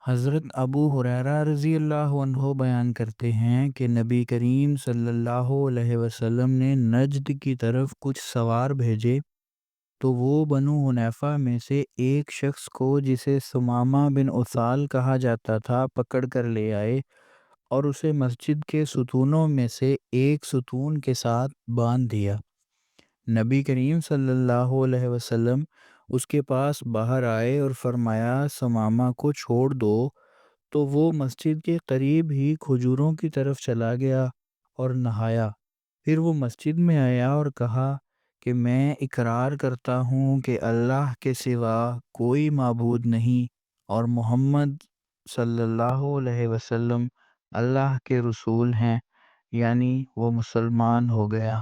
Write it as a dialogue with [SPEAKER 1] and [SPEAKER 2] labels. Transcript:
[SPEAKER 1] حضرت ابو ہریرہ رضی اللہ عنہ بیان کرتے ہیں کہ نبی کریم صلی اللہ علیہ وسلم نے نجد کی طرف کچھ سوار بھیجے، تو وہ بنو حنیفہ میں سے ایک شخص کو جسے ثمامہ بن اسال کہا جاتا تھا پکڑ کر لے آئے اور اسے مسجد کے ستونوں میں سے ایک ستون کے ساتھ باندھ دیا۔ نبی کریم صلی اللہ علیہ وسلم اس کے پاس باہر آئے اور فرمایا ثمامہ کو چھوڑ دو، تو وہ مسجد کے قریب ہی کھجوروں کی طرف چلا گیا اور نہایا۔ پھر وہ مسجد میں آیا اور کہا کہ میں اقرار کرتا ہوں کہ اللہ کے سوا کوئی معبود نہیں اور محمد صلی اللہ علیہ وسلم اللہ کے رسول ہیں، یعنی وہ مسلمان ہو گیا۔